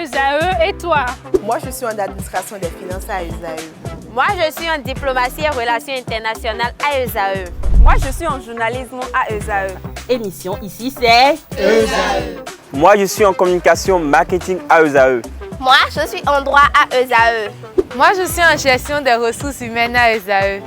ESAE et toi? Moi, je suis en administration des finances à ESAE. Moi, je suis en diplomatie et relations internationales à ESAE. Moi, je suis en journalisme à ESAE. Émission ici, c'est ESAE. Moi, je suis en communication marketing à ESAE. Moi, je suis en droit à ESAE. Moi, je suis en gestion des ressources humaines à ESAE.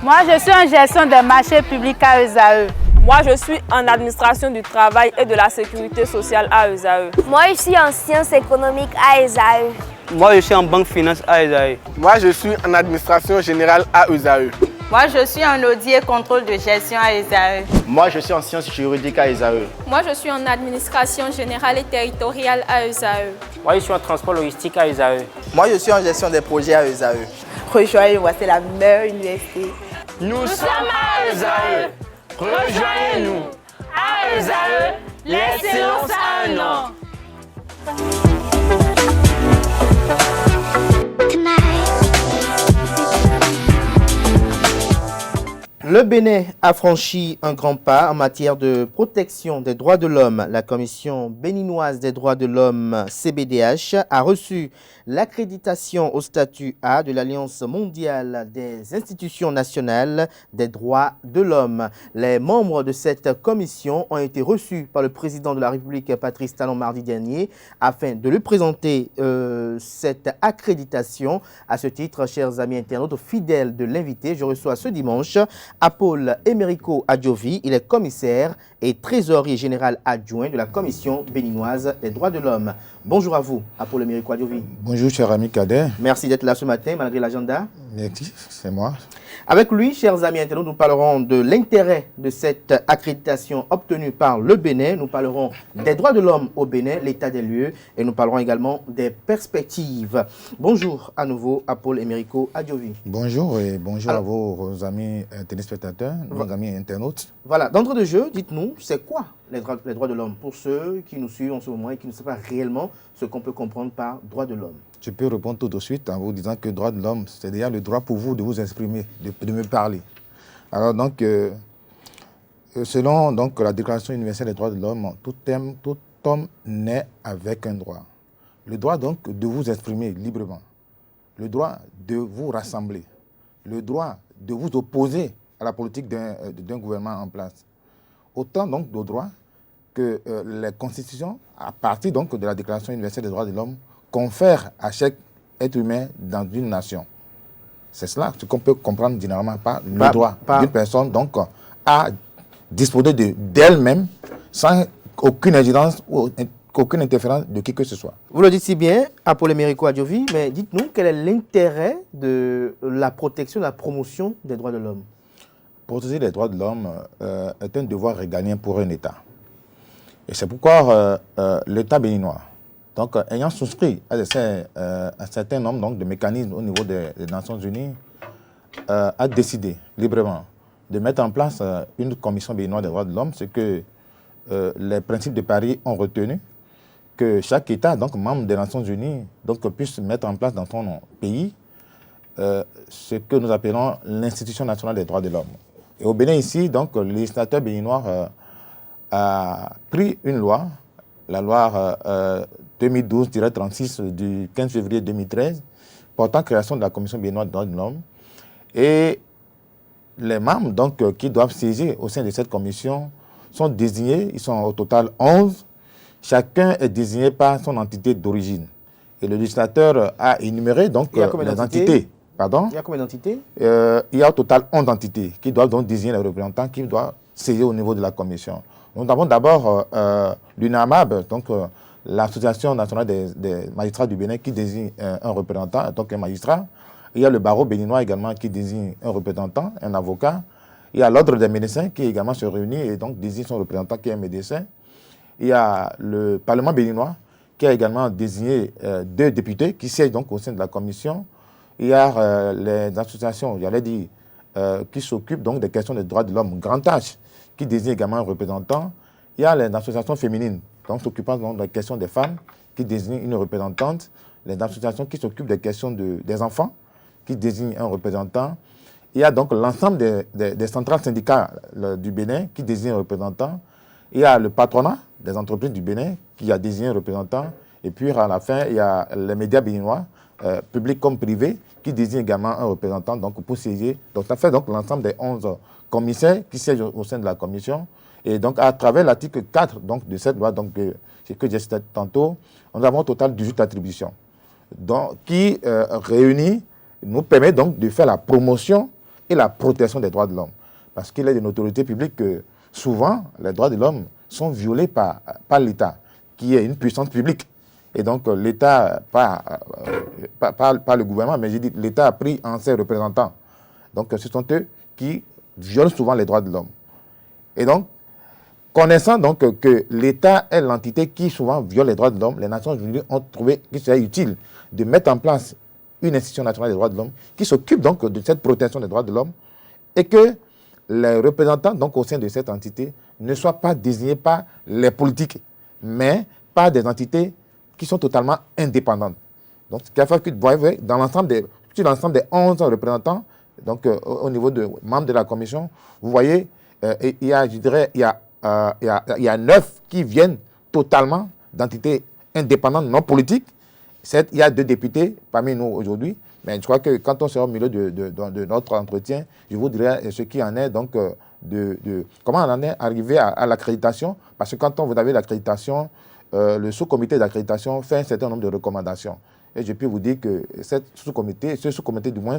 Moi, je suis en gestion des marchés publics à ESAE. Moi, je suis en administration du travail et de la sécurité sociale à ESAE. Moi, je suis en sciences économiques à ESAE. Moi, je suis en banque finance à ESAE. Moi, je suis en administration générale à ESAE. Moi, je suis en audit et contrôle de gestion à ESAE. Moi, je suis en sciences juridiques à ESAE. Moi, je suis en administration générale et territoriale à ESAE. Moi, je suis en transport logistique à ESAE. Moi, je suis en gestion des projets à ESAE. Rejoignez-moi, c'est la meilleure université. Nous sommes à ESAE. Rejoignez-nous. À ESAE, l'excellence a un nom. Le Bénin a franchi un grand pas en matière de protection des droits de l'homme. La Commission béninoise des droits de l'homme, CBDH, a reçu l'accréditation au statut A de l'Alliance mondiale des institutions nationales des droits de l'homme. Les membres de cette commission ont été reçus par le président de la République, Patrice Talon, mardi dernier, afin de lui présenter cette accréditation. À ce titre, chers amis internautes fidèles de l'invité, je reçois ce dimanche Apôle Emerico Adjovi. Il est commissaire et trésorier général adjoint de la Commission béninoise des droits de l'homme. Bonjour à vous, Apôle Emerico Adjovi. Bonjour, cher ami Kader. Merci d'être là ce matin, malgré l'agenda. Merci, c'est moi. Avec lui, chers amis internautes, nous parlerons de l'intérêt de cette accréditation obtenue par le Bénin. Nous parlerons des droits de l'homme au Bénin, l'état des lieux, et nous parlerons également des perspectives. Bonjour à nouveau, Apôle Emerico Adjovi. Bonjour et bonjour à vos amis téléspectateurs, nos amis internautes. Voilà, d'entrée de jeu, dites-nous, c'est quoi les droits de l'homme pour ceux qui nous suivent en ce moment et qui ne savent pas réellement ce qu'on peut comprendre par droits de l'homme? Je peux répondre tout de suite en vous disant que droit de l'homme, c'est déjà le droit pour vous de vous exprimer, de me parler. Alors donc, selon donc, la Déclaration universelle des droits de l'homme, tout homme naît avec un droit. Le droit donc de vous exprimer librement, le droit de vous rassembler, le droit de vous opposer à la politique d'un gouvernement en place. Autant donc de droits que les constitutions, à partir donc de la Déclaration universelle des droits de l'homme, confèrent à chaque être humain dans une nation. C'est cela ce qu'on peut comprendre généralement par le droit d'une personne donc à disposer d'elle-même sans aucune ingérence ou aucune interférence de qui que ce soit. Vous le dites si bien, Apôle Emerico Adjovi, mais dites-nous quel est l'intérêt de la protection, de la promotion des droits de l'homme? Protéger les droits de l'homme est un devoir régalien pour un État. Et c'est pourquoi l'État béninois, donc, ayant souscrit à un certain nombre donc, de mécanismes au niveau des Nations Unies, a décidé librement de mettre en place une commission béninoise des droits de l'homme, ce que les principes de Paris ont retenu, que chaque État, donc membre des Nations Unies, donc, puisse mettre en place dans son pays ce que nous appelons l'Institution nationale des droits de l'homme. Et au Bénin ici, donc, le législateur béninois a pris une loi, la loi 2012-36 du 15 février 2013, portant création de la Commission béninoise des droits de l'homme. Et les membres donc, qui doivent siéger au sein de cette commission sont désignés, ils sont au total 11. Chacun est désigné par son entité d'origine. Et le législateur a énuméré donc, les entités. Pardon? Il y a combien d'entités? Il y a au total 11 entités qui doivent donc désigner les représentants qui doivent siéger au niveau de la commission. Nous avons d'abord l'UNAMAB, donc l'Association nationale des magistrats du Bénin qui désigne un représentant, donc un magistrat. Il y a le barreau béninois également qui désigne un représentant, un avocat. Il y a l'ordre des médecins qui également se réunit et donc désigne son représentant qui est un médecin. Il y a le Parlement béninois qui a également désigné 2 députés qui siègent donc au sein de la commission. Il y a les associations, j'allais dire, qui s'occupent donc des questions des droits de l'homme, Grand H, qui désigne également un représentant. Il y a les associations féminines, donc s'occupant des questions des femmes, qui désignent une représentante. Les associations qui s'occupent des questions des enfants, qui désignent un représentant. Il y a donc l'ensemble des centrales syndicales du Bénin qui désignent un représentant. Il y a le patronat des entreprises du Bénin qui a désigné un représentant. Et puis à la fin, il y a les médias béninois, publics comme privés, qui désignent également un représentant donc, pour siéger. Donc ça fait donc l'ensemble des 11 commissaires qui siègent au sein de la commission. Et donc à travers l'article 4 donc, de cette loi, donc, que j'ai cité tantôt, nous avons au total 18 attributions donc, qui réunit, nous permet donc de faire la promotion et la protection des droits de l'homme. Parce qu'il est de notoriété publique que souvent, les droits de l'homme sont violés par l'État, qui est une puissance publique. Et donc, l'État, pas le gouvernement, mais j'ai dit l'État a pris en ses représentants. Donc, ce sont eux qui violent souvent les droits de l'homme. Et donc, connaissant donc que l'État est l'entité qui souvent viole les droits de l'homme, les Nations Unies ont trouvé qu'il serait utile de mettre en place une institution nationale des droits de l'homme qui s'occupe donc de cette protection des droits de l'homme et que les représentants donc au sein de cette entité ne soient pas désignés par les politiques, mais par des entités qui sont totalement indépendantes. Donc, ce qui a fait que, vous voyez, sur l'ensemble des 11 représentants, donc au niveau de membres de la commission, vous voyez, il y a 9 qui viennent totalement d'entités indépendantes, non politiques. Il y a 2 députés parmi nous aujourd'hui, mais je crois que quand on sera au milieu de notre entretien, je vous dirai ce qui en est, donc, comment on en est arrivé à l'accréditation, parce que quand vous avez l'accréditation, le sous-comité d'accréditation fait un certain nombre de recommandations. Et je peux vous dire que ce sous-comité du moins,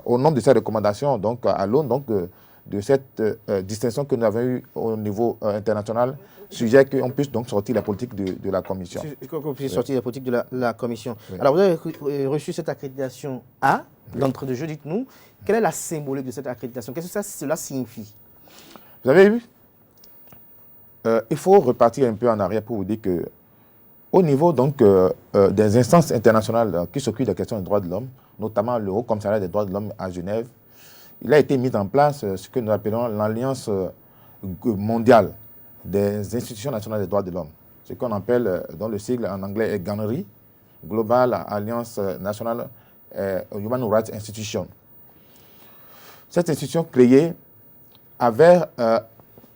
au nombre de ces recommandations, donc à l'aune de cette distinction que nous avons eue au niveau international, sujet qu'on puisse donc sortir la politique de la commission. Qu'on puisse sortir la politique de la commission. Oui. Alors, vous avez reçu cette accréditation A, d'entrée de jeu, dites-nous, quelle est la symbolique de cette accréditation? Qu'est-ce que cela signifie? Vous avez vu? Il faut repartir un peu en arrière pour vous dire que au niveau donc, des instances internationales qui s'occupent des questions des droits de l'homme, notamment le Haut Commissariat des droits de l'homme à Genève, il a été mis en place ce que nous appelons l'Alliance mondiale des institutions nationales des droits de l'homme, ce qu'on appelle, dans le sigle en anglais, est GANRI, Global Alliance National Human Rights Institution. Cette institution créée avait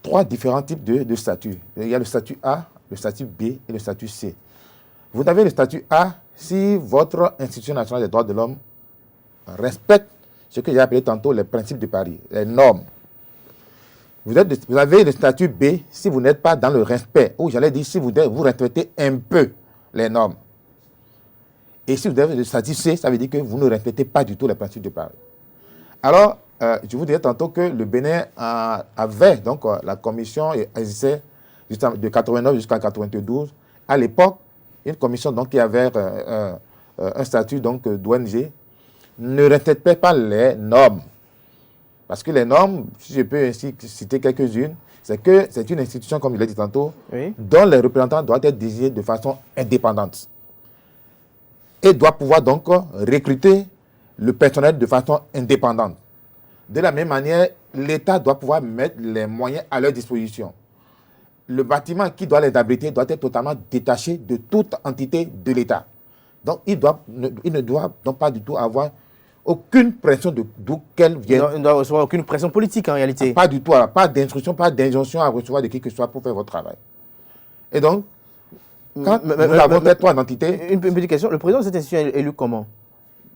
3 différents types de statuts. Il y a le statut A, le statut B et le statut C. Vous avez le statut A si votre institution nationale des droits de l'homme respecte ce que j'ai appelé tantôt les principes de Paris, les normes. Vous avez le statut B si vous n'êtes pas dans le respect, ou j'allais dire si vous respectez un peu les normes. Et si vous avez le statut C, ça veut dire que vous ne respectez pas du tout les principes de Paris. Alors, je vous disais tantôt que le Bénin avait, donc la commission existait de 89 jusqu'à 92. À l'époque, une commission donc, qui avait un statut d'ONG ne respectait pas les normes. Parce que les normes, si je peux ainsi citer quelques-unes, c'est que c'est une institution, comme je l'ai dit tantôt, oui, dont les représentants doivent être désignés de façon indépendante. Et doit pouvoir donc recruter le personnel de façon indépendante. De la même manière, l'État doit pouvoir mettre les moyens à leur disposition. Le bâtiment qui doit les abriter doit être totalement détaché de toute entité de l'État. Donc, il ne doit donc pas du tout avoir aucune pression d'où qu'elle vienne. Il ne doit recevoir aucune pression politique en réalité. Pas du tout, pas d'instruction, pas d'injonction à recevoir de qui que ce soit pour faire votre travail. Et donc, quand nous avons fait 3 entités... Une petite question, le président de cette institution est élu comment?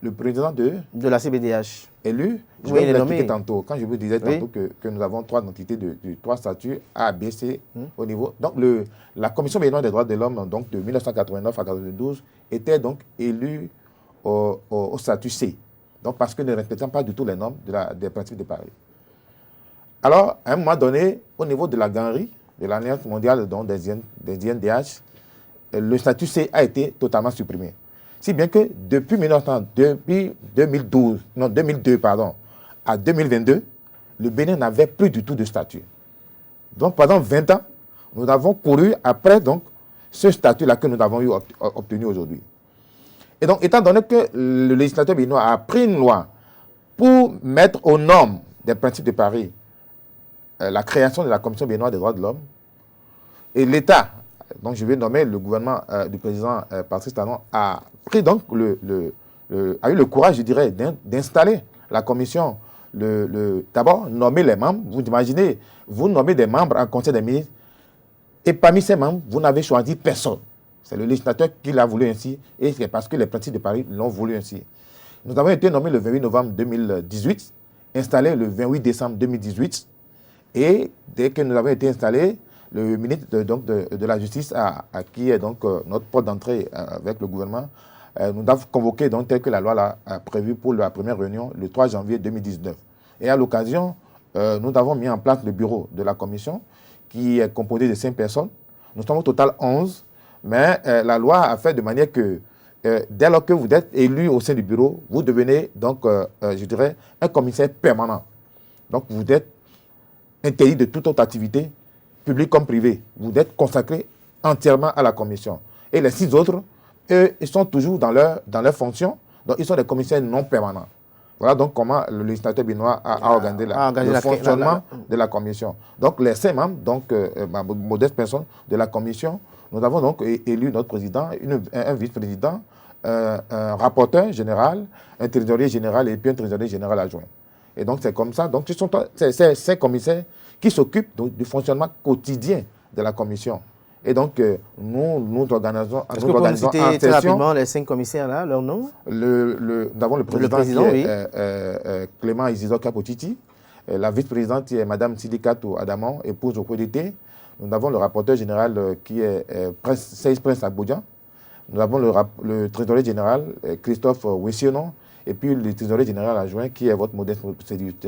Le président de la CBDH. Élu, je vais vous expliquer tantôt. Quand je vous disais tantôt que nous avons 3 entités de 3 statuts A, B, C au niveau. Donc la Commission béninoise des droits de l'homme donc de 1989 à 1992 était donc élue au statut C. Donc parce que ne respectant pas du tout les normes des principes de Paris. Alors, à un moment donné, au niveau de la GANRI, de l'Alliance mondiale des INDH, le statut C a été totalement supprimé. Si bien que depuis 2002 à 2022, le Bénin n'avait plus du tout de statut. Donc pendant 20 ans, nous avons couru après donc, ce statut-là que nous avons obtenu aujourd'hui. Et donc, étant donné que le législateur béninois a pris une loi pour mettre aux normes des principes de Paris la création de la Commission béninoise des droits de l'homme, et l'État, donc je vais nommer le gouvernement du président Patrice Talon, a pris donc a eu le courage, je dirais, d'installer la commission, d'abord nommer les membres. Vous imaginez, vous nommez des membres en conseil des ministres, et parmi ces membres, vous n'avez choisi personne. C'est le législateur qui l'a voulu ainsi et c'est parce que les principes de Paris l'ont voulu ainsi. Nous avons été nommés le 28 novembre 2018, installés le 28 décembre 2018 et dès que nous avons été installés, le ministre de la Justice, qui est donc notre porte d'entrée avec le gouvernement, nous avons convoqué donc, tel que la loi l'a prévu pour la première réunion le 3 janvier 2019. Et à l'occasion, nous avons mis en place le bureau de la commission qui est composé de 5 personnes. Nous sommes au total 11, mais la loi a fait de manière que dès lors que vous êtes élu au sein du bureau, vous devenez donc, je dirais, un commissaire permanent. Donc vous êtes interdit de toute autre activité, publique comme privée. Vous êtes consacré entièrement à la commission. Et les 6 autres, eux, ils sont toujours dans leur fonction, donc ils sont des commissaires non permanents. Voilà donc comment le législateur béninois a organisé le fonctionnement de la commission. Donc les 5 membres, donc ma modeste personne de la commission, nous avons donc élu notre président, un vice-président, un rapporteur général, un trésorier général et puis un trésorier général adjoint. Et donc c'est comme ça. Donc ce sont ces 5 commissaires qui s'occupent du fonctionnement quotidien de la commission. Et donc, nous organisons Est-ce que vous pouvez nous citer très rapidement les 5 commissaires là, leur nom? Nous avons le président qui est Clément Isidore Kapotiti. La vice-présidente qui est Mme Sidikatou Adamon, épouse au CODT. Nous avons le rapporteur général qui est Prince Aboudian. Nous avons le trésorier général Christophe Wessionon. Et puis le trésorier général adjoint qui est votre modeste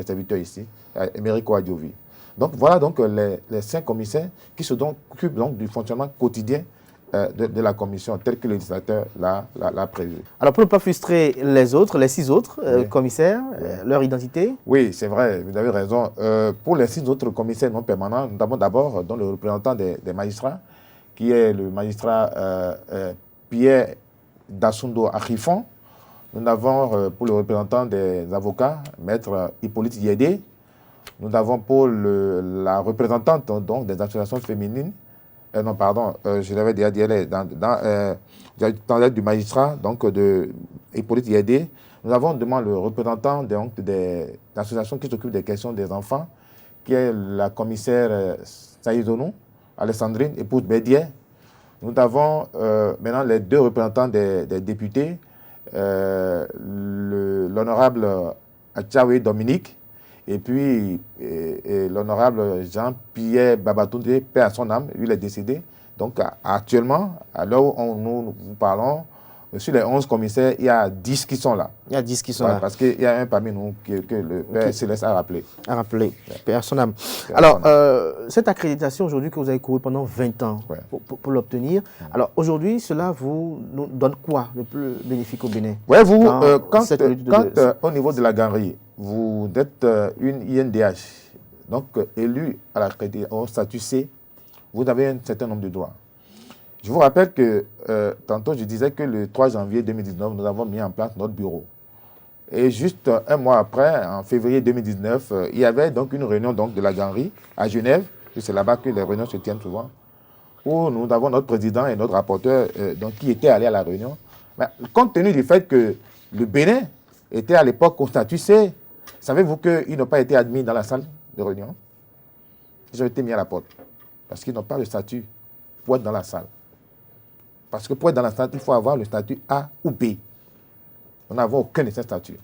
serviteur ici, Emerico Adiovi. Donc voilà donc les 5 commissaires qui se occupent donc du fonctionnement quotidien de la commission tel que le législateur l'a prévu. Alors pour ne pas frustrer les autres, les 6 autres commissaires, leur identité? Oui, c'est vrai, vous avez raison. Pour les 6 autres commissaires non permanents, nous avons d'abord le représentant des magistrats, qui est le magistrat Pierre Dassundo Achifon. Nous avons pour le représentant des avocats, maître Hippolyte Yédé. Nous avons pour la représentante donc, des associations féminines, non pardon, je l'avais déjà dit, dans l'aide du magistrat, donc de Hippolyte Yédé. Nous avons demandé le représentant donc, des associations qui s'occupent des questions des enfants, qui est la commissaire Saïzonou, Alessandrine, épouse Bédier. Nous avons maintenant les 2 représentants des députés, l'honorable Atchaoui Dominique, et puis l'honorable Jean-Pierre Babatoundé, paix à son âme, lui il est décédé. Donc actuellement, à l'heure où nous vous parlons, sur les 11 commissaires, il y a 10 qui sont là. Il y a 10 qui sont là. Parce qu'il y a un parmi nous que le père Céleste a rappelé. A rappelé, paix à son âme. Alors, cette accréditation aujourd'hui que vous avez couru pendant 20 ans pour l'obtenir, alors aujourd'hui, cela vous donne quoi de plus bénéfique au Bénin? Oui, vous, quand au niveau de la galerie, vous êtes une INDH, donc élu à l'accréditation au statut C, vous avez un certain nombre de droits. Je vous rappelle que tantôt je disais que le 3 janvier 2019, nous avons mis en place notre bureau. Et juste un mois après, en février 2019, il y avait donc une réunion donc, de la galerie à Genève, c'est là-bas que les réunions se tiennent souvent, où nous avons notre président et notre rapporteur donc, qui étaient allés à la réunion. Mais compte tenu du fait que le Bénin était à l'époque au statut C, savez-vous qu'ils n'ont pas été admis dans la salle de réunion? Ils ont été mis à la porte. Parce qu'ils n'ont pas le statut pour être dans la salle. Parce que pour être dans la salle, il faut avoir le statut A ou B. Nous n'avons aucun de ces statuts.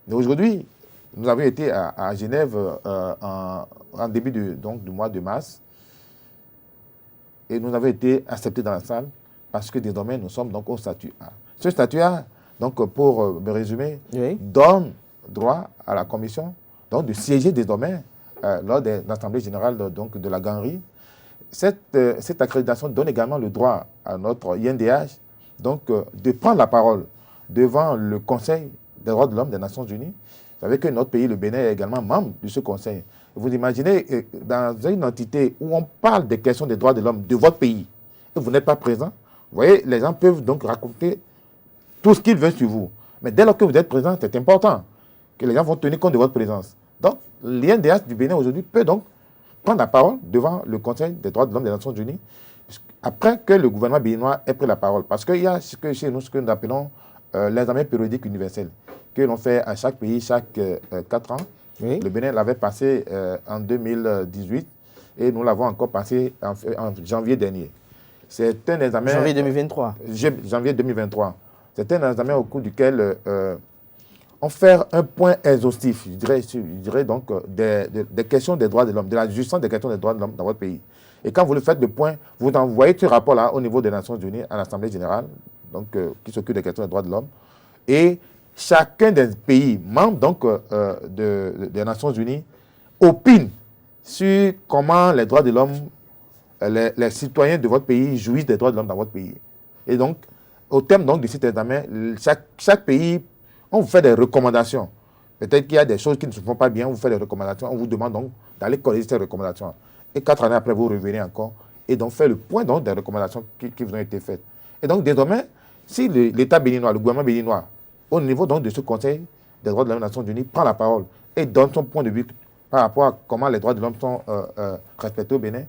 Mais aujourd'hui, nous avons été à Genève en début du mois de mars. Et nous avons été acceptés dans la salle parce que désormais, nous sommes donc au statut A. Ce statut A, donc pour me résumer, donne droit à la commission donc, de siéger désormais lors de l'Assemblée générale donc, de la galerie. Cette accréditation donne également le droit à notre INDH donc, de prendre la parole devant le Conseil des droits de l'homme des Nations Unies. Vous savez que notre pays, le Bénin, est également membre de ce Conseil. Vous imaginez, dans une entité où on parle des questions des droits de l'homme de votre pays, et vous n'êtes pas présent, vous voyez, les gens peuvent donc raconter tout ce qu'ils veulent sur vous. Mais dès lors que vous êtes présent, c'est important que les gens vont tenir compte de votre présence. Donc, l'INDH du Bénin aujourd'hui peut donc prendre la parole devant le Conseil des droits de l'homme des Nations Unies après que le gouvernement béninois ait pris la parole. Parce qu'il y a chez nous ce que nous appelons l'examen périodique universel, que l'on fait à chaque pays chaque 4 ans. Oui. Le Bénin l'avait passé en 2018 et nous l'avons encore passé en janvier dernier. C'est un examen... Janvier 2023. Janvier 2023. C'est un examen au cours duquel on fait un point exhaustif, je dirais donc, des questions des droits de l'homme, de la justice des questions des droits de l'homme dans votre pays. Et quand vous le faites le point, vous envoyez ce rapport-là au niveau des Nations Unies, à l'Assemblée générale, donc, qui s'occupe des questions des droits de l'homme. Et chacun des pays membres donc, des Nations Unies opine sur comment les droits de l'homme, les citoyens de votre pays jouissent des droits de l'homme dans votre pays. Et donc, au terme donc, de cet examen, chaque pays, on vous fait des recommandations. Peut-être qu'il y a des choses qui ne se font pas bien, on vous fait des recommandations, on vous demande donc d'aller corriger ces recommandations. Et 4 années après, vous revenez encore et donc faire le point donc, des recommandations qui vous ont été faites. Et donc, désormais, si l'État béninois, le gouvernement béninois, au niveau donc, de ce Conseil des droits de l'homme des Nations Unies, prend la parole et donne son point de vue par rapport à comment les droits de l'homme sont respectés au Bénin,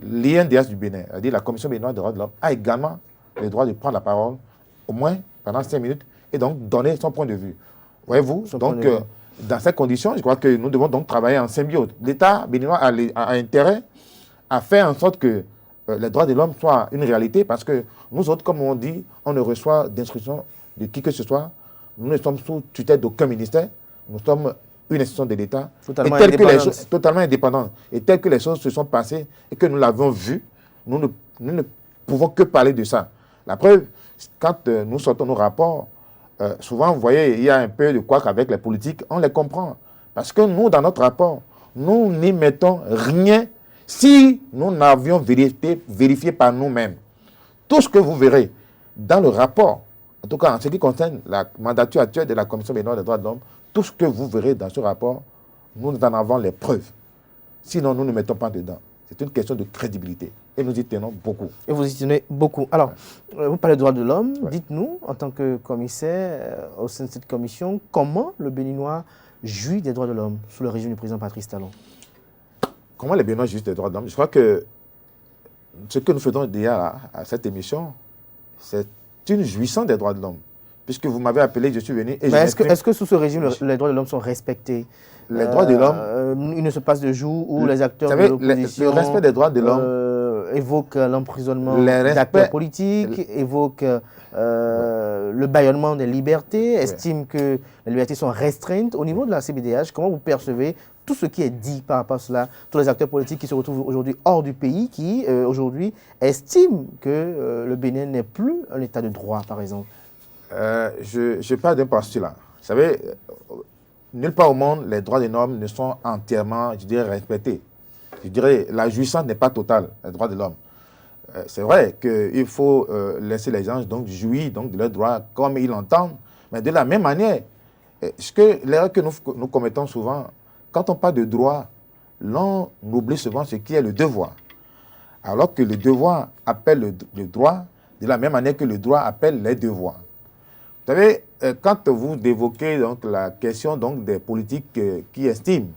l'INDH du Bénin, c'est-à-dire la Commission béninoise des droits de l'homme, a également le droit de prendre la parole, au moins pendant 5 minutes, et donc donner son point de vue. Voyez-vous, donc dans ces conditions, je crois que nous devons donc travailler en symbiose. L'État béninois a intérêt à faire en sorte que les droits de l'homme soient une réalité, parce que nous autres, comme on dit, on ne reçoit d'instructions de qui que ce soit. Nous ne sommes sous tutelle d'aucun ministère. Nous sommes une institution de l'État. Totalement indépendante. Et telles que les choses se sont passées et que nous l'avons vu, nous ne pouvons que parler de ça. La preuve, quand nous sortons nos rapports, souvent, vous voyez, il y a un peu de couac avec les politiques, on les comprend. Parce que nous, dans notre rapport, nous n'y mettons rien si nous n'avions vérifié par nous-mêmes. Tout ce que vous verrez dans le rapport, en tout cas en ce qui concerne la mandature actuelle de la Commission béninoise des droits de l'homme, tout ce que vous verrez dans ce rapport, nous en avons les preuves. Sinon, nous ne mettons pas dedans. C'est une question de crédibilité. Et nous y tenons beaucoup. Et vous y tenez beaucoup. Alors, vous parlez de droits de l'homme. Ouais. Dites-nous, en tant que commissaire au sein de cette commission, comment le Béninois jouit des droits de l'homme sous le régime du président Patrice Talon? Comment les Béninois jouissent des droits de l'homme? Je crois que ce que nous faisons déjà à cette émission, c'est une jouissance des droits de l'homme. Puisque vous m'avez appelé, je suis venu... Est-ce que sous ce régime, les droits de l'homme sont respectés? Les droits de l'homme... Il ne se passe de jour où les acteurs de l'opposition... Le respect des droits de l'homme... évoquent l'emprisonnement d'acteurs politiques, évoquent le bâillonnement des libertés, estiment que les libertés sont restreintes. Au niveau de la CBDH, comment vous percevez tout ce qui est dit par rapport à cela? Tous les acteurs politiques qui se retrouvent aujourd'hui hors du pays, qui aujourd'hui estiment que le Bénin n'est plus un état de droit, par exemple. Je parle d'un postulat. Vous savez, nulle part au monde, les droits de l'homme ne sont entièrement, je dirais, respectés. Je dirais, la jouissance n'est pas totale, les droits de l'homme. C'est vrai qu'il faut laisser les gens donc, jouir donc, de leurs droits comme ils l'entendent, mais de la même manière, l'erreur que nous commettons souvent, quand on parle de droit, l'on oublie souvent ce qui est le devoir. Alors que le devoir appelle le droit, de la même manière que le droit appelle les devoirs. Vous savez, quand vous évoquez donc, la question donc, des politiques qui estiment,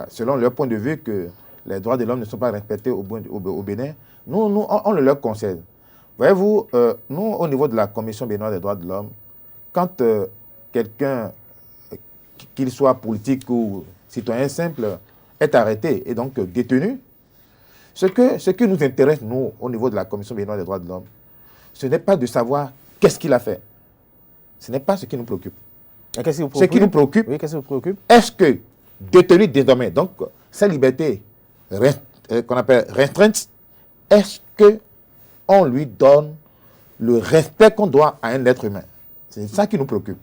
selon leur point de vue, que les droits de l'homme ne sont pas respectés au Bénin, on le leur concède. Voyez-vous, nous, au niveau de la Commission béninoise des droits de l'homme, quand quelqu'un, qu'il soit politique ou citoyen simple, est arrêté et donc détenu, ce qui nous intéresse, nous, au niveau de la Commission béninoise des droits de l'homme, ce n'est pas de savoir qu'est-ce qu'il a fait. Ce n'est pas ce qui nous préoccupe. Ce qui nous préoccupe, est-ce que, détenu désormais, donc, sa liberté qu'on appelle restreinte, est-ce qu'on lui donne le respect qu'on doit à un être humain? C'est ça qui nous préoccupe.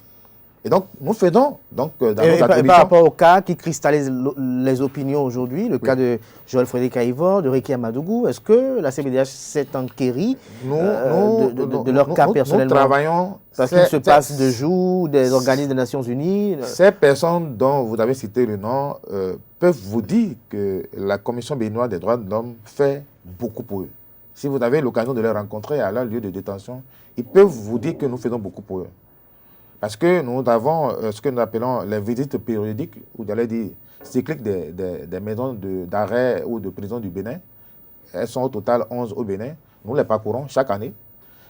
Et donc, nous faisons, donc, par rapport au cas qui cristallise les opinions aujourd'hui, le cas de Joël Frédéric Aïvor, de Ricky Amadougou, est-ce que la CBDH s'est enquérie de leur cas personnellement? Nous travaillons... Parce qu'il se passe de jour, des organismes des Nations Unies. Ces personnes dont vous avez cité le nom peuvent vous dire que la Commission béninoise des droits de l'homme fait beaucoup pour eux. Si vous avez l'occasion de les rencontrer à leur lieu de détention, ils peuvent vous dire que nous faisons beaucoup pour eux. Parce que nous avons ce que nous appelons les visites périodiques, ou j'allais dire cycliques des maisons d'arrêt ou de prison du Bénin. Elles sont au total 11 au Bénin. Nous les parcourons chaque année.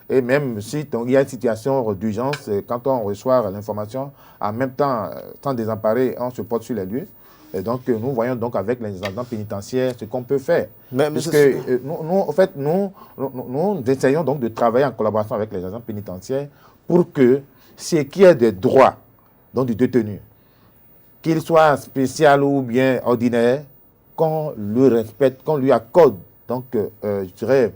Et même si il y a une situation d'urgence, quand on reçoit l'information, en même temps, sans désemparer, on se porte sur les lieux. Et donc, nous voyons donc avec les agents pénitentiaires ce qu'on peut faire. Puisque nous essayons donc de travailler en collaboration avec les agents pénitentiaires pour que ce qui est des droits donc, du détenu, qu'il soit spécial ou bien ordinaire, qu'on le respecte, qu'on lui accorde, donc, je dirais,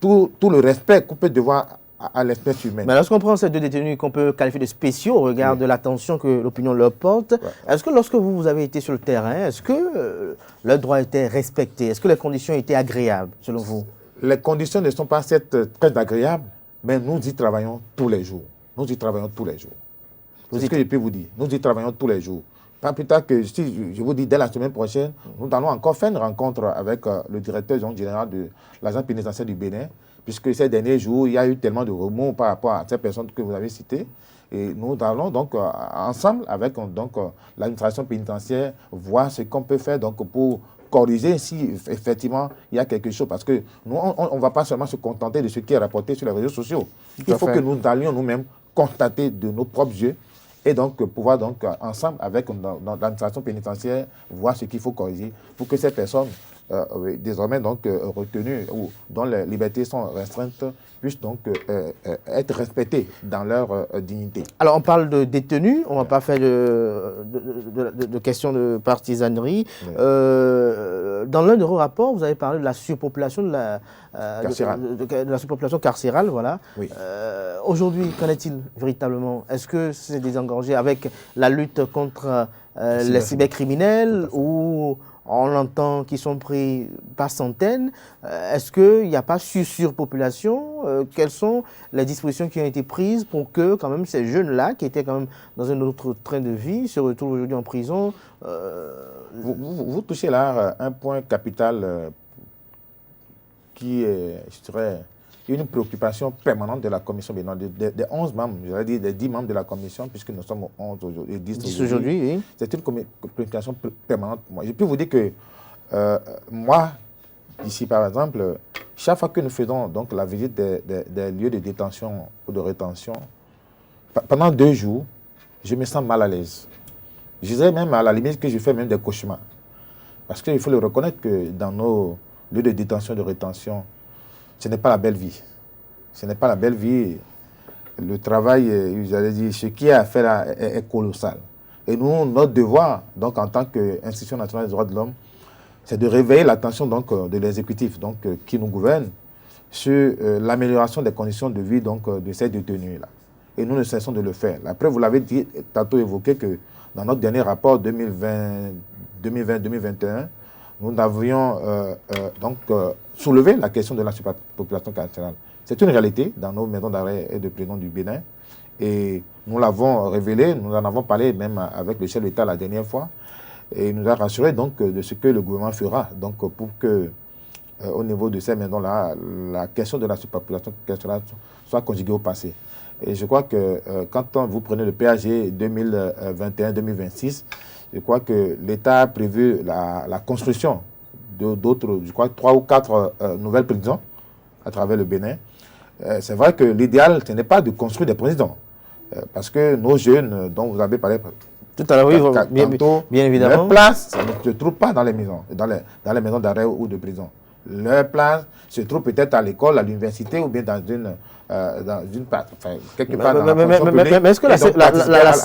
tout le respect qu'on peut devoir à l'espèce humaine. Mais lorsqu'on prend ces deux détenus qu'on peut qualifier de spéciaux au regard de l'attention que l'opinion leur porte, est-ce que lorsque vous avez été sur le terrain, est-ce que leurs droits étaient respectés? Est-ce que les conditions étaient agréables, selon vous? Les conditions ne sont pas très agréables, mais nous y travaillons tous les jours. Nous y travaillons tous les jours. C'est ce que je peux vous dire. Nous y travaillons tous les jours. Pas plus tard que, si je vous dis, dès la semaine prochaine, nous allons encore faire une rencontre avec le directeur général de l'agence pénitentiaire du Bénin, puisque ces derniers jours, il y a eu tellement de remous par rapport à ces personnes que vous avez citées. Et nous allons donc ensemble avec l'administration pénitentiaire voir ce qu'on peut faire donc, pour corriger si effectivement il y a quelque chose. Parce que nous, on ne va pas seulement se contenter de ce qui est rapporté sur les réseaux sociaux. Il faut que nous allions nous-mêmes constater de nos propres yeux et donc pouvoir donc ensemble avec l'administration pénitentiaire voir ce qu'il faut corriger pour que ces personnes désormais donc retenues ou dont les libertés sont restreintes puissent donc être respectées dans leur dignité. Alors on parle de détenus, on ne va pas faire de questions de partisanerie. Oui. Dans l'un de vos rapports, vous avez parlé de la surpopulation de la surpopulation carcérale, voilà. Oui. Aujourd'hui, qu'en est-il véritablement? Est-ce que c'est désengorgé avec la lutte contre les cybercriminels ou on entend qu'ils sont pris par centaines? Est-ce qu'il n'y a pas surpopulation? Quelles sont les dispositions qui ont été prises pour que quand même ces jeunes-là, qui étaient quand même dans un autre train de vie, se retrouvent aujourd'hui en prison? Vous touchez là un point capital qui est, je dirais, une préoccupation permanente de la commission béninoise, des 11 membres, j'allais dire des 10 membres de la commission, puisque nous sommes 11 aujourd'hui, et 10 aujourd'hui. Oui. C'est une préoccupation permanente pour moi. Je peux vous dire que moi, ici par exemple, chaque fois que nous faisons donc, la visite des lieux de détention ou de rétention, pendant 2 jours, je me sens mal à l'aise. Je dirais même à la limite que je fais même des cauchemars. Parce qu'il faut le reconnaître que dans nos lieux de détention et de rétention, ce n'est pas la belle vie. Ce n'est pas la belle vie. Le travail, j'allais dire, ce qui est à faire là est colossal. Et nous, notre devoir, donc en tant qu'institution nationale des droits de l'homme, c'est de réveiller l'attention de l'exécutif qui nous gouverne sur l'amélioration des conditions de vie de ces détenus-là. Et nous ne cessons de le faire. Après, vous l'avez dit, tantôt évoqué que dans notre dernier rapport 2020-2021, nous avions soulevé la question de la surpopulation carcérale. C'est une réalité dans nos maisons d'arrêt et de prison du Bénin. Et nous l'avons révélé, nous en avons parlé même avec le chef de l'État la dernière fois. Et il nous a rassuré donc de ce que le gouvernement fera donc, pour que, au niveau de ces maisons-là, la question de la surpopulation carcérale soit conjuguée au passé. Et je crois que quand vous prenez le PAG 2021-2026, je crois que l'État a prévu la construction d'autres, je crois, 3 ou 4 nouvelles prisons à travers le Bénin. C'est vrai que l'idéal, ce n'est pas de construire des prisons. Parce que nos jeunes, dont vous avez parlé tout à l'heure, oui, bien évidemment, leur place ne se trouve pas dans les maisons, dans les maisons d'arrêt ou de prison. Leur place se trouve peut-être à l'école, à l'université ou bien dans quelque part dans la fonction publique. Mais est-ce que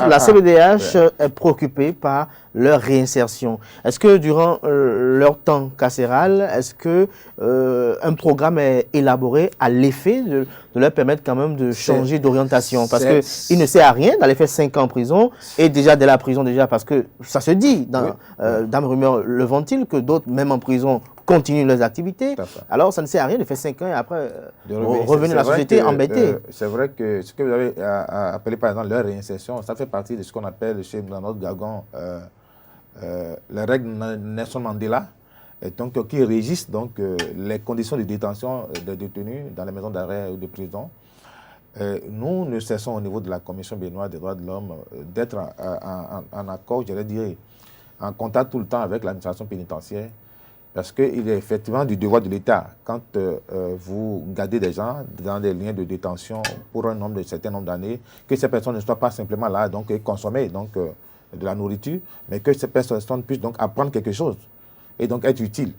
la CBDH est préoccupée par leur réinsertion? Est-ce que durant leur temps carcéral, est-ce que un programme est élaboré à l'effet de leur permettre quand même de changer d'orientation? Parce qu'il ne sert à rien d'aller faire 5 ans en prison et déjà dès la prison, parce que ça se dit, Dame Rumeur le ventile, que d'autres, même en prison, continuent leurs activités. Alors ça ne sert à rien de faire 5 ans et après revenir à la société embêtée. C'est vrai que ce que vous avez appelé par exemple leur réinsertion, ça fait partie de ce qu'on appelle dans notre jargon les règles Nelson Mandela, et donc, qui régissent donc, les conditions de détention des détenus dans les maisons d'arrêt ou de prison. Nous ne cessons au niveau de la Commission béninoise des droits de l'homme d'être en accord, j'allais dire, en contact tout le temps avec l'administration pénitentiaire, parce qu'il est effectivement du devoir de l'État, quand vous gardez des gens dans des liens de détention pour un certain nombre d'années, que ces personnes ne soient pas simplement là, donc consommées de la nourriture, mais que ces personnes puissent donc apprendre quelque chose et donc être utiles.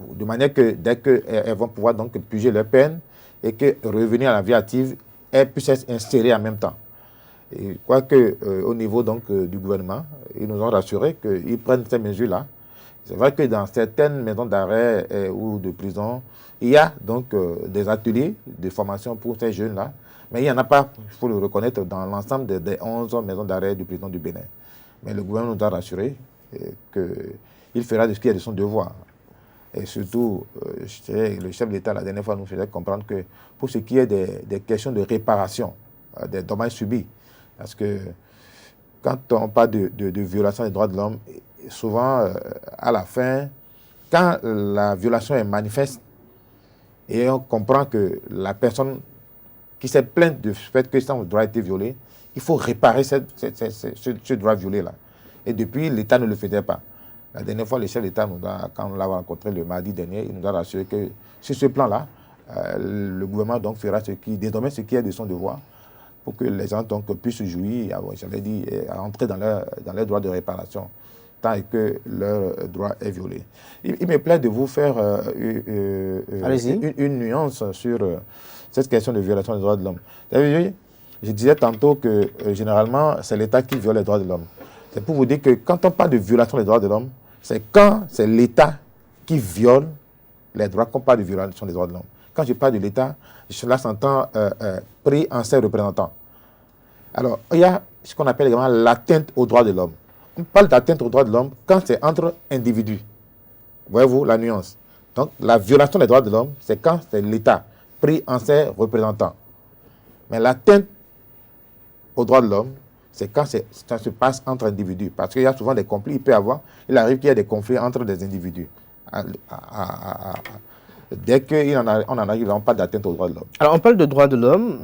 De manière que dès qu'elles vont pouvoir donc puger leur peine et que revenir à la vie active, elles puissent être insérées en même temps. Et je crois qu'au niveau donc, du gouvernement, ils nous ont rassuré qu'ils prennent ces mesures-là. C'est vrai que dans certaines maisons d'arrêt ou de prison, il y a donc des ateliers de formation pour ces jeunes-là, mais il n'y en a pas, il faut le reconnaître, dans l'ensemble des 11 maisons d'arrêt de prison du Bénin. Mais le gouvernement nous a rassuré qu'il fera de ce qui est de son devoir. Et surtout, le chef d'État, la dernière fois, nous faisait comprendre que pour ce qui est des questions de réparation, des dommages subis, parce que quand on parle de violation des droits de l'homme, souvent, à la fin, quand la violation est manifeste, et on comprend que la personne qui s'est plainte du fait que son droit a été violé, il faut réparer ce droit violé-là. Et depuis, l'État ne le faisait pas. La dernière fois, le chef d'État, quand on l'a rencontré le mardi dernier, il nous a rassuré que sur ce plan-là, le gouvernement donc fera désormais ce qui est de son devoir pour que les gens donc puissent jouir, j'allais dire, entrer dans leur droit de réparation, tant que leur droit est violé. Il me plaît de vous faire une nuance sur cette question de violation des droits de l'homme. Je disais tantôt que généralement, c'est l'État qui viole les droits de l'homme. C'est pour vous dire que quand on parle de violation des droits de l'homme, c'est quand c'est l'État qui viole les droits qu'on parle de violation des droits de l'homme. Quand je parle de l'État, cela s'entend pris en ses représentants. Alors, il y a ce qu'on appelle également l'atteinte aux droits de l'homme. On parle d'atteinte aux droits de l'homme quand c'est entre individus. Voyez-vous la nuance? Donc, la violation des droits de l'homme, c'est quand c'est l'État pris en ses représentants. Mais l'atteinte aux droits de l'homme, c'est quand ça se passe entre individus. Parce qu'il y a souvent des conflits, il arrive qu'il y ait des conflits entre des individus. Dès qu'on en arrive, on parle d'atteinte aux droits de l'homme. Alors, on parle de droits de l'homme.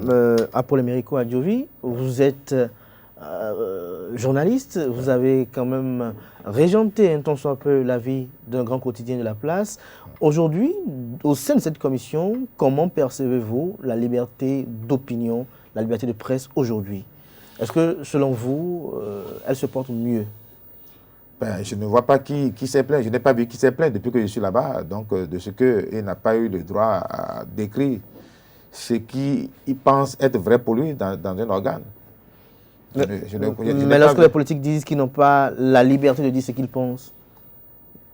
Apollo Emerico Adjovi, vous êtes journaliste, vous avez quand même régenté un tant soit peu la vie d'un grand quotidien de la place. Aujourd'hui, au sein de cette commission, comment percevez-vous la liberté d'opinion, la liberté de presse aujourd'hui? Est-ce que, selon vous, elle se porte mieux? Je ne vois pas qui s'est plaint. Je n'ai pas vu qui s'est plaint depuis que je suis là-bas. Donc, de ce qu'il n'a pas eu le droit à décrire ce qu'il pense être vrai pour lui dans un organe. Mais lorsque les politiques disent qu'ils n'ont pas la liberté de dire ce qu'ils pensent?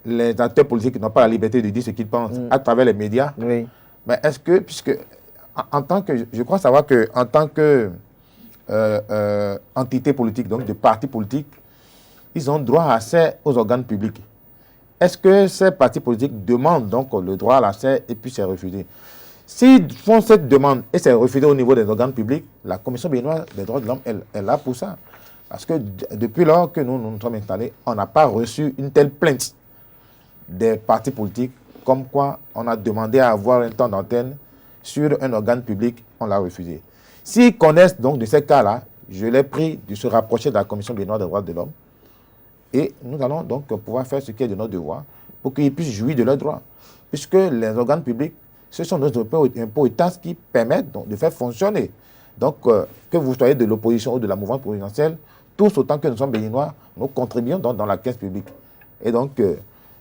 Les acteurs politiques n'ont pas la liberté de dire ce qu'ils pensent à travers les médias. Oui. Mais est-ce que, je crois savoir qu'en tant que entité politique, donc de partis politiques, ils ont droit à l'accès aux organes publics. Est-ce que ces partis politiques demandent donc le droit à l'accès et puis c'est refusé? S'ils font cette demande et c'est refusé au niveau des organes publics, la Commission béninoise des droits de l'homme, elle est là pour ça. Parce que depuis lors que nous nous sommes installés, on n'a pas reçu une telle plainte des partis politiques comme quoi on a demandé à avoir un temps d'antenne sur un organe public, on l'a refusé. S'ils connaissent donc de ces cas-là, je les prie de se rapprocher de la Commission béninoise des droits de l'homme et nous allons donc pouvoir faire ce qui est de notre devoir pour qu'ils puissent jouir de leurs droits. Puisque les organes publics, ce sont nos impôts et taxes qui permettent donc de faire fonctionner. Donc, que vous soyez de l'opposition ou de la mouvance présidentielle, tous autant que nous sommes béninois, nous contribuons donc dans la caisse publique. Et donc,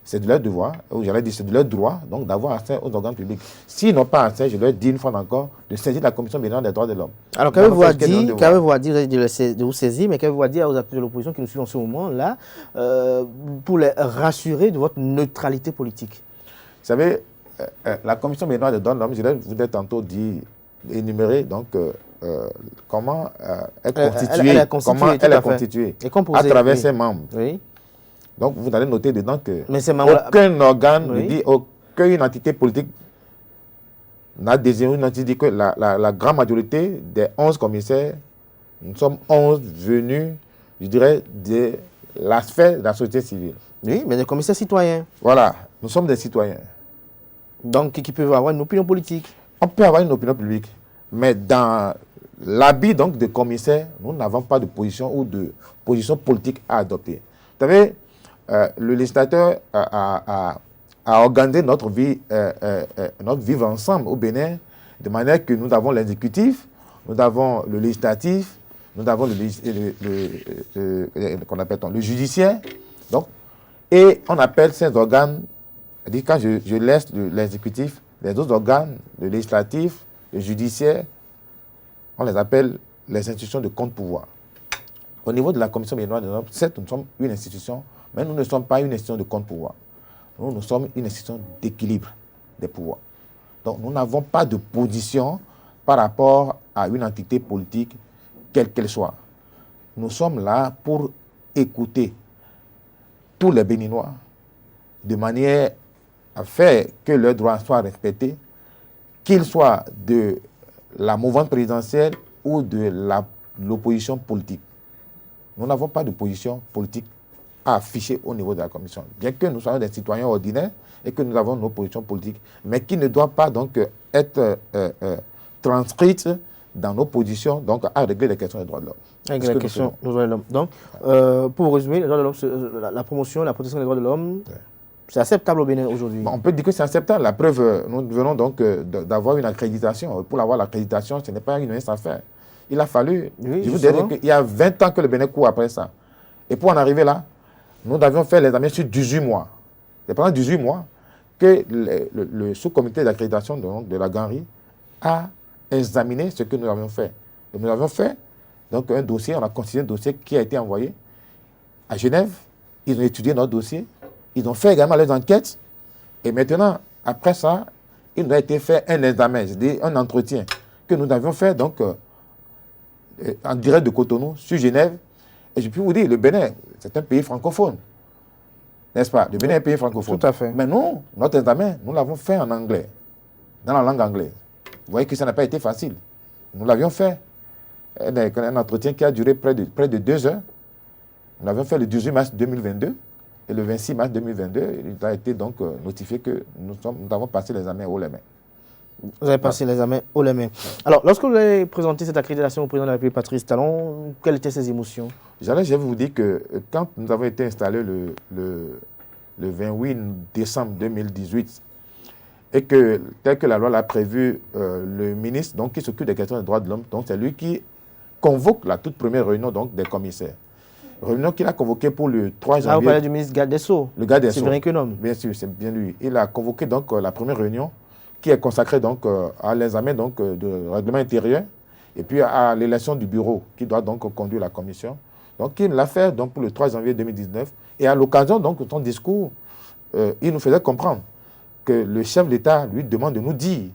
c'est de leur devoir, ou j'allais dire c'est de leur droit, donc d'avoir accès aux organes publics. S'ils n'ont pas accès, je leur dis une fois encore, de saisir la Commission béninoise des droits de l'homme. Alors, qu'avez-vous à dire, vous avez dit de vous saisir, mais qu'avez-vous à dire aux acteurs de l'opposition qui nous suivent en ce moment-là, pour les rassurer de votre neutralité politique? Vous savez, la Commission béninoise des droits de l'homme, je vous ai tantôt dit, énumérer donc comment elle est constituée, à travers ses membres. Oui. Donc vous allez noter dedans que aucun organe ne dit, aucune entité politique n'a désigné une entité, que la grande majorité des 11 commissaires, nous sommes 11 venus, je dirais, de la sphère de la société civile. Oui, mais des commissaires citoyens. Voilà, nous sommes des citoyens. Donc qui peuvent avoir une opinion politique. On peut avoir une opinion publique, mais dans l'habit donc de commissaire, nous n'avons pas de position ou de position politique à adopter. Vous savez, le législateur a organisé notre vie, notre vivre ensemble au Bénin, de manière que nous avons l'exécutif, nous avons le législatif, nous avons qu'on appelle le judiciaire, donc, et on appelle ces organes, quand je laisse l'exécutif, les autres organes, le législatif, le judiciaire, on les appelle les institutions de contre-pouvoir. Au niveau de la Commission béninoise des normes, certes, nous sommes une institution, mais nous ne sommes pas une institution de contre-pouvoir. Nous sommes une institution d'équilibre des pouvoirs. Donc, nous n'avons pas de position par rapport à une entité politique, quelle qu'elle soit. Nous sommes là pour écouter tous les Béninois de manière à faire que leurs droits soient respectés, qu'ils soient de la mouvance présidentielle ou de l'opposition politique. Nous n'avons pas de position politique à afficher au niveau de la Commission. Bien que nous soyons des citoyens ordinaires et que nous avons nos positions politiques, mais qui ne doivent pas donc être transcrites dans nos positions donc, à régler les questions des droits de l'homme. Régler les questions des droits de l'homme. Donc, pour résumer, les droits de l'homme, la promotion, la protection des droits de l'homme, c'est acceptable au Bénin aujourd'hui? On peut dire que c'est acceptable. La preuve, nous venons donc d'avoir une accréditation. Pour avoir l'accréditation, ce n'est pas une mince affaire. Il a fallu, je vous dirais qu'il y a 20 ans que le Bénin court après ça. Et pour en arriver là, nous avions fait l'examen sur 18 mois. C'est pendant 18 mois que le sous-comité d'accréditation de la GANRI a examiné ce que nous avions fait. Et nous avions fait donc, un dossier, on a considéré un dossier qui a été envoyé à Genève. Ils ont étudié notre dossier. Ils ont fait également les enquêtes. Et maintenant, après ça, il nous a été fait un examen, c'est-à-dire un entretien que nous avions fait donc, en direct de Cotonou, sur Genève. Et je peux vous dire, le Bénin, c'est un pays francophone. N'est-ce pas? Le Bénin est un pays francophone. Tout à fait. Mais nous, notre examen, nous l'avons fait en anglais, dans la langue anglaise. Vous voyez que ça n'a pas été facile. Nous l'avions fait. Un entretien qui a duré près de 2 heures. Nous l'avions fait le 18 mars 2022. Et le 26 mars 2022, il a été donc notifié que nous avons passé l'examen haut les mains. Vous avez passé l'examen haut les mains. Alors, lorsque vous avez présenté cette accréditation au président de la République, Patrice Talon, quelles étaient ses émotions? Je vais vous dire que quand nous avons été installés le 28 décembre 2018, et que, tel que la loi l'a prévu, le ministre donc, qui s'occupe des questions des droits de l'homme, c'est lui qui convoque la toute première réunion donc, des commissaires. Réunion qu'il a convoquée pour le 3 janvier. Ah, vous parlez du ministre garde des Sceaux. Le garde des Sceaux. Séverin Quenom. Bien sûr, c'est bien lui. Il a convoqué donc la première réunion qui est consacrée donc à l'examen donc de règlement intérieur et puis à l'élection du bureau qui doit donc conduire la commission. Donc il l'a fait donc pour le 3 janvier 2019 et à l'occasion donc de son discours, il nous faisait comprendre que le chef d'État lui demande de nous dire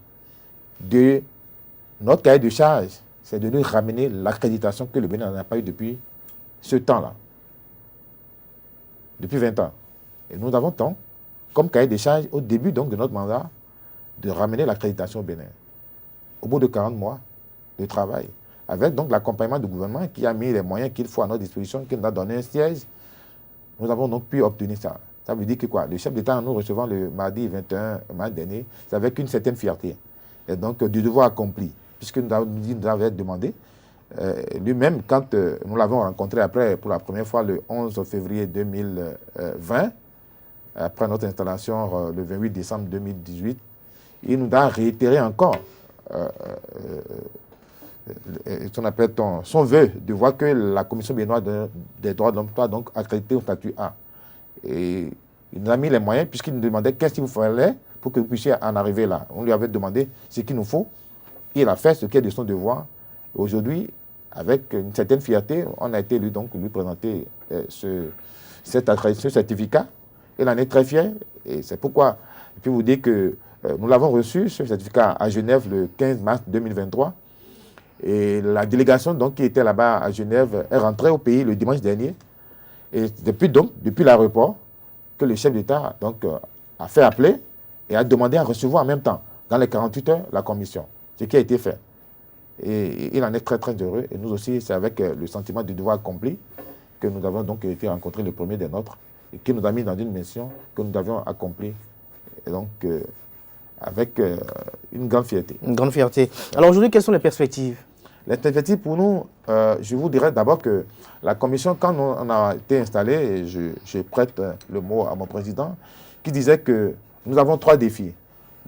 de notre cahier de charge, c'est de nous ramener l'accréditation que le Bénin n'a pas eu depuis ce temps-là, depuis 20 ans. Et nous avons tant, comme cahier de charge, au début donc, de notre mandat, de ramener l'accréditation au Bénin. Au bout de 40 mois de travail, avec donc l'accompagnement du gouvernement qui a mis les moyens qu'il faut à notre disposition, qui nous a donné un siège, nous avons donc pu obtenir ça. Ça veut dire que quoi? Le chef d'État, en nous recevant le mardi 21 mars dernier, c'est avec une certaine fierté. Et donc, du devoir accompli, puisque nous avons demandé, lui-même, quand nous l'avons rencontré après, pour la première fois, le 11 février 2020, après notre installation le 28 décembre 2018, il nous a réitéré encore son vœu de voir que la Commission béninoise des droits de l'homme soit donc accréditée au statut A. Et il nous a mis les moyens, puisqu'il nous demandait qu'est-ce qu'il vous fallait pour que vous puissiez en arriver là. On lui avait demandé ce qu'il nous faut. Il a fait ce qui est de son devoir. Aujourd'hui, avec une certaine fierté, on a été lui présenter ce certificat. Il en est très fier. Et c'est pourquoi je peux vous dire que nous l'avons reçu, ce certificat, à Genève le 15 mars 2023. Et la délégation donc, qui était là-bas à Genève est rentrée au pays le dimanche dernier. Et depuis l'aéroport, que le chef d'État a fait appeler et a demandé à recevoir en même temps, dans les 48 heures, la commission. Ce qui a été fait. Et il en est très très heureux. Et nous aussi, c'est avec le sentiment du devoir accompli que nous avons donc été rencontrés le premier des nôtres et qui nous a mis dans une mission que nous avions accomplie. Et donc, avec une grande fierté. Une grande fierté. Alors aujourd'hui, quelles sont les perspectives? Les perspectives pour nous, je vous dirais d'abord que la commission, quand on a été installé, et je prête le mot à mon président, qui disait que nous avons 3 défis.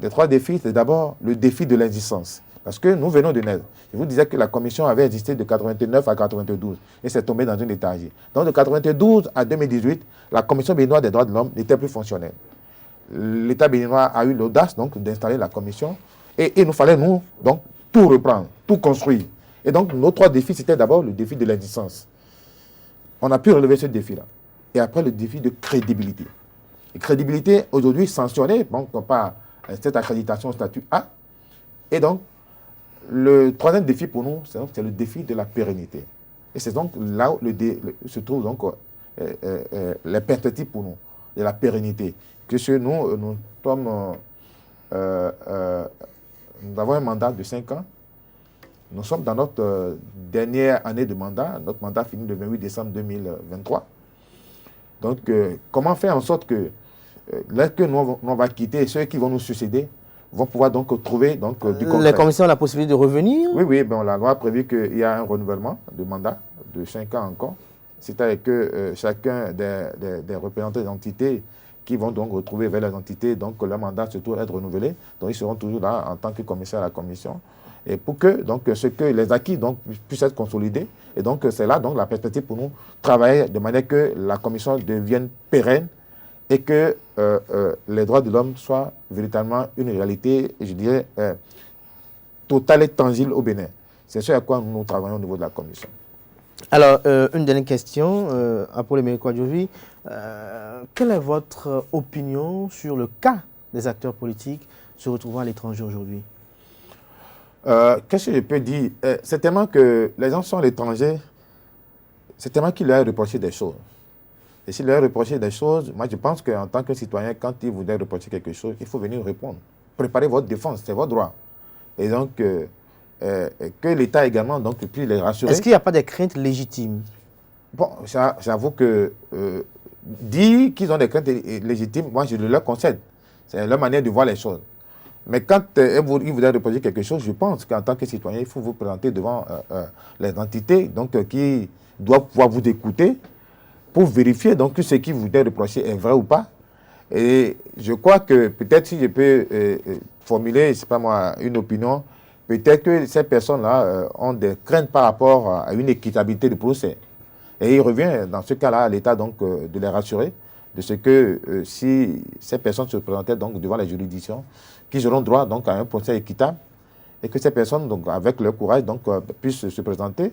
Les 3 défis, c'est d'abord le défi de l'existence. Parce que nous venons de naître. Je vous disais que la commission avait existé de 89 à 92 et c'est tombé dans une léthargie. Donc de 92 à 2018, la commission béninoise des droits de l'homme n'était plus fonctionnelle. L'État béninois a eu l'audace donc d'installer la commission et il nous fallait donc tout reprendre, tout construire. Et donc nos 3 défis, c'était d'abord le défi de l'existence. On a pu relever ce défi-là. Et après le défi de crédibilité. Et crédibilité aujourd'hui sanctionnée donc, par cette accréditation statut A. Et donc le 3e défi pour nous, c'est le défi de la pérennité. Et c'est donc là où se trouvent donc les perspectives pour nous, de la pérennité. Que nous avons un mandat de 5 ans. Nous sommes dans notre dernière année de mandat. Notre mandat finit le 28 décembre 2023. Donc, comment faire en sorte que lorsque nous on va quitter, ceux qui vont nous succéder vont pouvoir donc trouver donc, du concret. Les commissions ont la possibilité de revenir? Oui, ben, la loi a prévu qu'il y a un renouvellement de mandat de 5 ans encore. C'est-à-dire que chacun des représentants d'entités qui vont donc retrouver vers leurs entités, donc leur mandat se trouve être renouvelé. Donc ils seront toujours là en tant que commissaire à la commission. Et pour que, donc, les acquis donc, puissent être consolidés. Et donc c'est là donc, la perspective pour nous travailler de manière que la commission devienne pérenne et que les droits de l'homme soient véritablement une réalité, je dirais, totale et tangible au Bénin. C'est ce à quoi nous travaillons au niveau de la commission. Alors, une dernière question à Paul-Émeric Kouadiovi. Quelle est votre opinion sur le cas des acteurs politiques se retrouvant à l'étranger aujourd'hui? Qu'est-ce que je peux dire? C'est tellement que les gens sont à l'étranger, c'est tellement qu'il leur a reproché des choses. Et s'il leur a reproché des choses, moi je pense qu'en tant que citoyen, quand il vous reprocher quelque chose, il faut venir répondre. Préparez votre défense, c'est votre droit. Et donc, que l'État également donc, puisse les rassurer. Est-ce qu'il n'y a pas des craintes légitimes? Bon, j'avoue que dire qu'ils ont des craintes légitimes, moi je leur concède. C'est leur manière de voir les choses. Mais quand ils vous reprocher quelque chose, je pense qu'en tant que citoyen, il faut vous présenter devant les entités donc, qui doivent pouvoir vous écouter pour vérifier donc, que ce qui vous est reproché est vrai ou pas. Et je crois que peut-être si je peux formuler, je ne sais pas moi, une opinion, peut-être que ces personnes-là ont des craintes par rapport à une équitabilité du procès. Et il revient dans ce cas-là à l'État donc de les rassurer de ce que si ces personnes se présentaient donc devant les juridictions, qu'ils auront droit donc à un procès équitable et que ces personnes donc avec leur courage donc puissent se présenter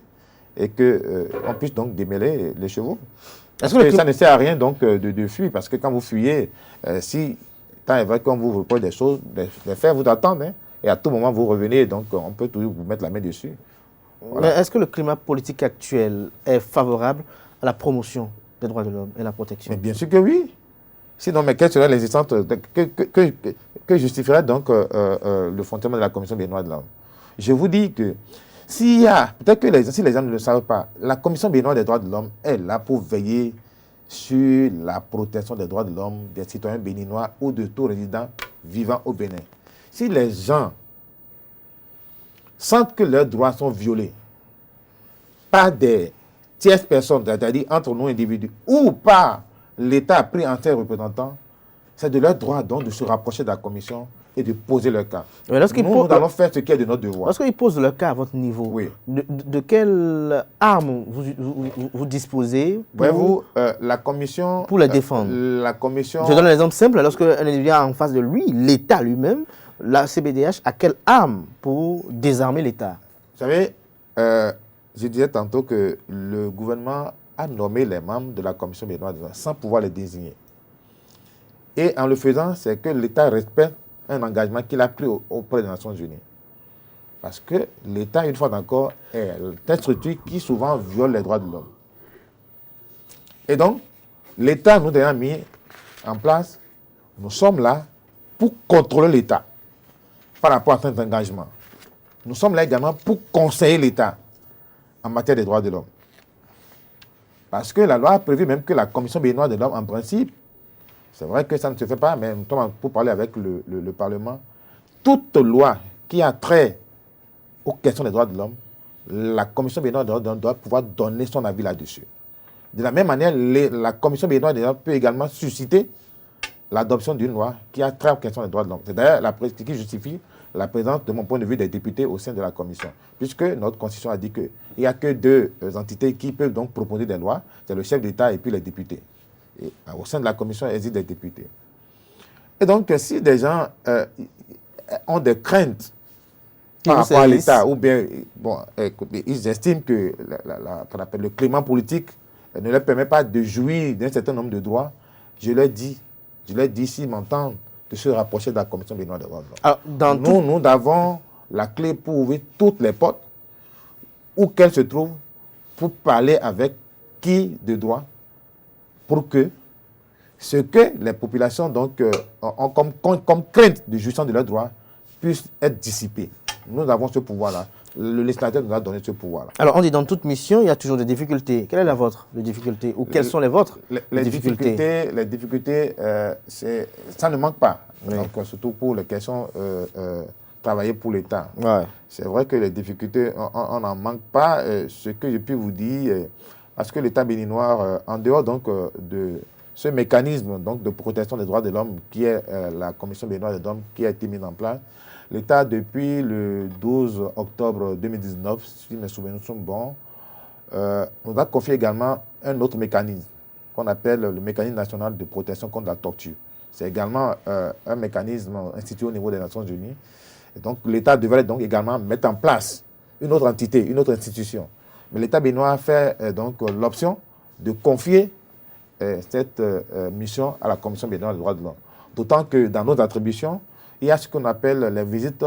et que on puisse donc démêler les chevaux. Parce que ça ne sert à rien donc de fuir parce que quand vous fuyez, si tant est vrai qu'on vous reproche des choses, les faits vous attendent hein, et à tout moment vous revenez donc on peut toujours vous mettre la main dessus. Voilà. Mais est-ce que le climat politique actuel est favorable à la promotion des droits de l'homme et la protection? Mais bien sûr que oui. Sinon, mais quelle serait l'existence que justifierait donc le fonctionnement de la Commission des droits de l'homme? Je vous dis que s'il y a, peut-être que si les gens ne le savent pas, la Commission béninoise des droits de l'homme est là pour veiller sur la protection des droits de l'homme des citoyens béninois ou de tout résident vivant au Bénin. Si les gens sentent que leurs droits sont violés par des tierces personnes, c'est-à-dire entre nous individus, ou par l'État pris en ses représentants, c'est de leur droit donc de se rapprocher de la commission et de poser leur cas. Nous allons faire ce qui est de notre devoir. Lorsqu'ils posent leur cas à votre niveau, oui. de quelle arme vous disposez pour, la commission, pour les défendre? La commission... Je donne un exemple simple. Lorsqu'un individu a en face de lui, l'État lui-même, la CBDH a quelle arme pour désarmer l'État? Vous savez, je disais tantôt que le gouvernement a nommé les membres de la commission des droits de l'homme sans pouvoir les désigner. Et en le faisant, c'est que l'État respecte un engagement qu'il a pris auprès des Nations Unies. Parce que l'État, une fois encore, est une structure qui souvent viole les droits de l'homme. Et donc, l'État nous a mis en place, nous sommes là pour contrôler l'État par rapport à cet engagement. Nous sommes là également pour conseiller l'État en matière des droits de l'homme. Parce que la loi a prévu même que la Commission béninoise de l'homme, en principe, c'est vrai que ça ne se fait pas, mais pour parler avec le Parlement, toute loi qui a trait aux questions des droits de l'homme, la Commission béninoise de l'homme doit pouvoir donner son avis là-dessus. De la même manière, la Commission béninoise de l'homme peut également susciter l'adoption d'une loi qui a trait aux questions des droits de l'homme. C'est d'ailleurs la presse qui justifie la présence, de mon point de vue, des députés au sein de la commission. Puisque notre constitution a dit qu'il n'y a que deux entités qui peuvent donc proposer des lois, c'est le chef d'État et puis les députés. Et au sein de la commission, il existe des députés. Et donc, si des gens ont des craintes par rapport à l'État, ou bien ils estiment que qu'on appelle le climat politique ne leur permet pas de jouir d'un certain nombre de droits, je leur dis s'ils m'entendent, de se rapprocher de la commission des droits de l'homme. Nous avons la clé pour ouvrir toutes les portes, où qu'elles se trouvent, pour parler avec qui de droit, pour que ce que les populations donc, ont comme crainte de jouissance de leurs droits puisse être dissipé. Nous avons ce pouvoir-là. Le législateur nous a donné ce pouvoir-là. Alors, on dit dans toute mission, il y a toujours des difficultés. Quelle est la vôtre, les difficultés? Ou quelles sont les vôtres, les difficultés? Les difficultés, ça ne manque pas. Oui. Donc, surtout pour les questions travailler pour l'État. Ouais. C'est vrai que les difficultés, on n'en manque pas. Ce que je puis vous dire, parce que l'État béninois, en dehors donc, de ce mécanisme donc, de protection des droits de l'homme qui est la Commission béninoise des droits de l'homme qui a été mise en place, l'État, depuis le 12 octobre 2019, si mes souvenirs sont bons, nous a confié également un autre mécanisme qu'on appelle le mécanisme national de protection contre la torture. C'est également un mécanisme institué au niveau des Nations Unies. Et donc l'État devrait donc également mettre en place une autre entité, une autre institution. Mais l'État béninois a fait donc l'option de confier cette mission à la Commission béninoise des droits de l'homme. D'autant que dans nos attributions, il y a ce qu'on appelle les visites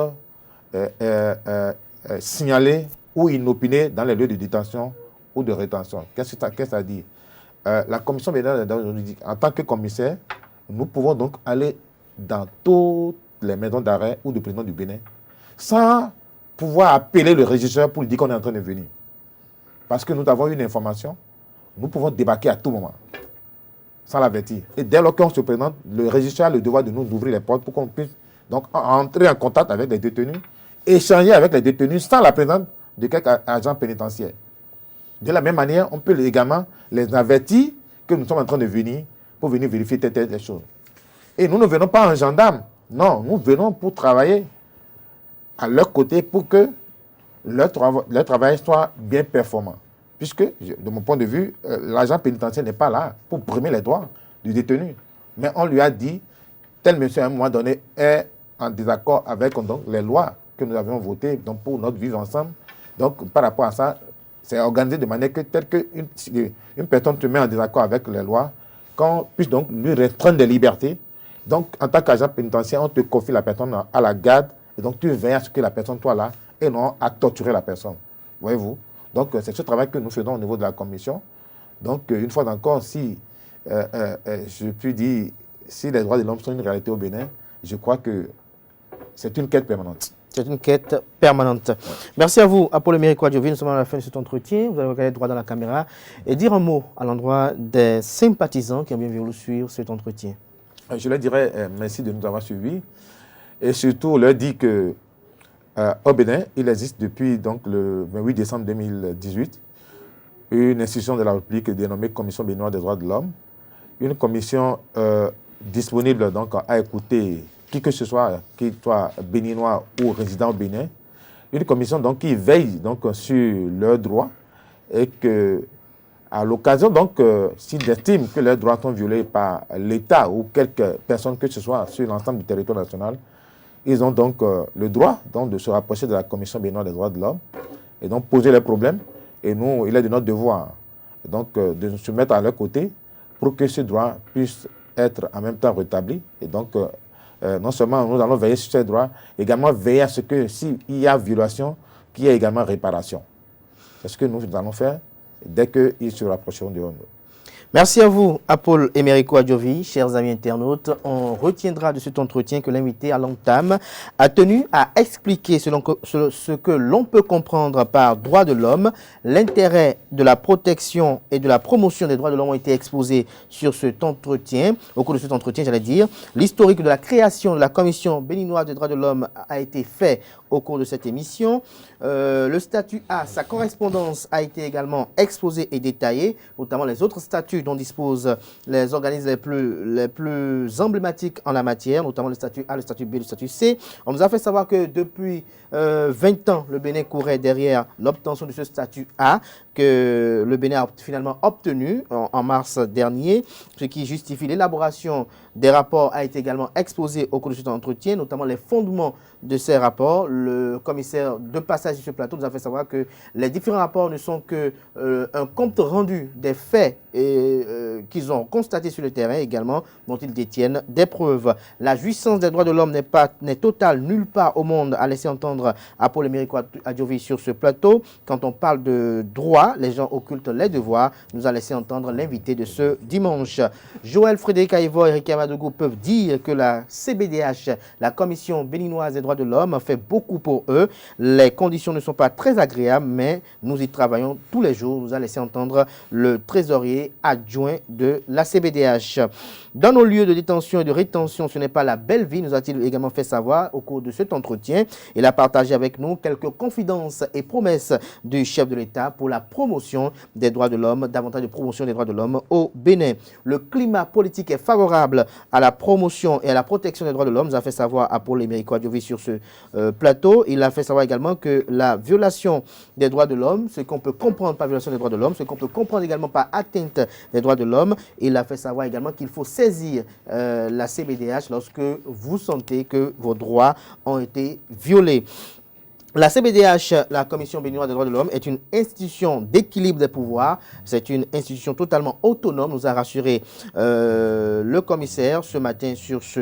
signalées ou inopinées dans les lieux de détention ou de rétention. Qu'est-ce que ça dit? La Commission béninoise, en tant que commissaire, nous pouvons donc aller dans toutes les maisons d'arrêt ou de prison du Bénin sans pouvoir appeler le régisseur pour lui dire qu'on est en train de venir. Parce que nous avons une information, nous pouvons débarquer à tout moment, sans l'avertir. Et dès lors qu'on se présente, le régisseur a le devoir de nous ouvrir les portes pour qu'on puisse donc entrer en contact avec les détenus, échanger avec les détenus sans la présence de quelques agents pénitentiaires. De la même manière, on peut également les avertir que nous sommes en train de venir pour venir vérifier telle chose. Et nous ne venons pas en gendarme. Non, nous venons pour travailler à leur côté pour que leur travail soit bien performant. Puisque, de mon point de vue, l'agent pénitentiaire n'est pas là pour brimer les droits du détenu. Mais on lui a dit, tel monsieur à un moment donné est en désaccord avec donc, les lois que nous avions votées donc, pour notre vivre ensemble. Donc, par rapport à ça, c'est organisé de manière que, telle qu'une personne se met en désaccord avec les lois, qu'on puisse donc lui restreindre des libertés. Donc, en tant qu'agent pénitentiaire, on te confie la personne à la garde, et donc tu veilles à ce que la personne soit là, et non à torturer la personne. Voyez-vous? Donc, c'est ce travail que nous faisons au niveau de la commission. Donc, une fois encore, si je puis dire, si les droits de l'homme sont une réalité au Bénin, je crois que c'est une quête permanente. C'est une quête permanente. Ouais. Merci à vous, Apollo Emerico Adjovi. Nous sommes à la fin de cet entretien. Vous allez regarder droit dans la caméra et dire un mot à l'endroit des sympathisants qui ont bien voulu suivre cet entretien. Je leur dirais merci de nous avoir suivis et surtout leur dire que au Bénin, il existe depuis donc, le 28 décembre 2018 une institution de la République dénommée Commission béninoise des droits de l'homme, une commission disponible donc, à écouter qui que ce soit, qu'il soit béninois ou résident au Bénin, une commission donc, qui veille donc, sur leurs droits et que, à l'occasion, donc, s'ils estiment que leurs droits sont violés par l'État ou quelques personnes que ce soit sur l'ensemble du territoire national, ils ont donc le droit donc, de se rapprocher de la Commission béninoise des droits de l'homme et donc poser leurs problèmes. Et nous, il est de notre devoir donc, de se mettre à leur côté pour que ce droit puisse être en même temps rétabli. Et donc, non seulement nous allons veiller sur ces droits, également veiller à ce que s'il y a violation, qu'il y ait également réparation. C'est ce que nous allons faire dès qu'ils se rapprocheront de nous. Merci à vous, Apollo Emerico Adjovi. Chers amis internautes, on retiendra de cet entretien que l'invité à l'entame a tenu à expliquer ce que l'on peut comprendre par droit de l'homme. L'intérêt de la protection et de la promotion des droits de l'homme ont été exposés sur cet entretien. Au cours de cet entretien, j'allais dire, l'historique de la création de la Commission béninoise des droits de l'homme a été fait au cours de cette émission. Le statut A, sa correspondance a été également exposée et détaillée, notamment les autres statuts dont disposent les organismes les plus emblématiques en la matière, notamment le statut A, le statut B, le statut C. On nous a fait savoir que depuis 20 ans, le Bénin courait derrière l'obtention de ce statut A, que le Bénin a finalement obtenu en mars dernier, ce qui justifie l'élaboration des rapports a été également exposé au cours de cet entretien, notamment les fondements de ces rapports. Le commissaire de passage sur ce plateau nous a fait savoir que les différents rapports ne sont qu'un compte rendu des faits qu'ils ont constatés sur le terrain également, dont ils détiennent des preuves. La jouissance des droits de l'homme n'est totale nulle part au monde, a laissé entendre Apollo Emerico Adjovi sur ce plateau. Quand on parle de droit, les gens occultent les devoirs, nous a laissé entendre l'invité de ce dimanche. Joël Frédéric Aïvo et Ricky Amadougou peuvent dire que la CBDH, la Commission béninoise des droits de l'homme, fait beaucoup pour eux. Les conditions ne sont pas très agréables, mais nous y travaillons tous les jours, nous a laissé entendre le trésorier adjoint de la CBDH. Dans nos lieux de détention et de rétention, ce n'est pas la belle vie, nous a-t-il également fait savoir au cours de cet entretien. Il a partagé avec nous quelques confidences et promesses du chef de l'État pour la promotion des droits de l'homme, davantage de promotion des droits de l'homme au Bénin. Le climat politique est favorable à la promotion et à la protection des droits de l'homme, nous a fait savoir Apollo Emerico Adjovi sur ce plateau. Il a fait savoir également que la violation des droits de l'homme, ce qu'on peut comprendre par violation des droits de l'homme, ce qu'on peut comprendre également par atteinte des droits de l'homme, il a fait savoir également qu'il faut saisir la CBDH lorsque vous sentez que vos droits ont été violés. La CBDH, la Commission béninoise des droits de l'homme, est une institution d'équilibre des pouvoirs. C'est une institution totalement autonome, nous a rassuré le commissaire ce matin sur ce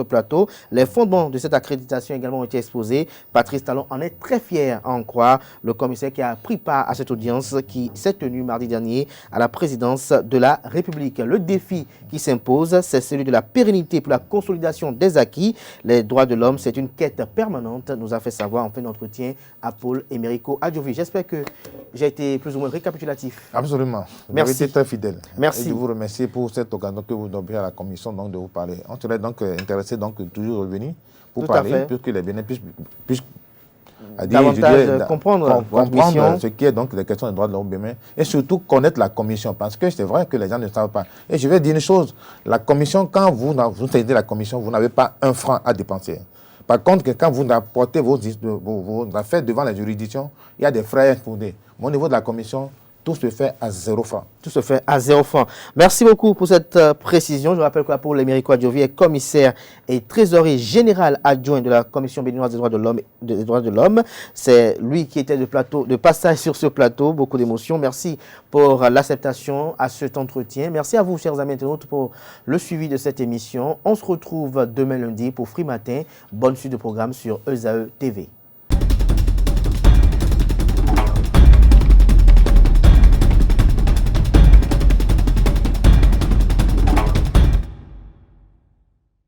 plateau. Les fondements de cette accréditation également ont été exposés. Patrice Talon en est très fier à en croire. Le commissaire qui a pris part à cette audience qui s'est tenue mardi dernier à la présidence de la République. Le défi qui s'impose, c'est celui de la pérennité pour la consolidation des acquis. Les droits de l'homme, c'est une quête permanente, nous a fait savoir en fin d'entretien Apollo Emerico Adjovi. J'espère que j'ai été plus ou moins récapitulatif. Absolument. Vous avez été très fidèle. Merci. Et je vous remercie pour cette occasion que vous donnez à la commission donc, de vous parler. On serait donc intéressé donc toujours revenir pour parler, pour que les Bénin puissent davantage comprendre ce qui est donc les questions des droits de l'homme Bénin et surtout connaître la commission parce que c'est vrai que les gens ne savent pas. Et je vais dire une chose, la commission, quand vous aidez la commission, vous n'avez pas un franc à dépenser. Par contre, quand vous apportez vos affaires devant la juridiction, il y a des frais fondés. Mais au niveau de la commission, tout se fait à 0 francs. Tout se fait à 0 francs. Merci beaucoup pour cette précision. Je rappelle qu'Apollo Emerico Adjovi est commissaire et trésorier général adjoint de la Commission béninoise des droits de l'homme. C'est lui qui était de passage sur ce plateau. Beaucoup d'émotions. Merci pour l'acceptation à cet entretien. Merci à vous, chers amis internautes, pour le suivi de cette émission. On se retrouve demain lundi pour Free Matin. Bonne suite de programme sur ESAE TV.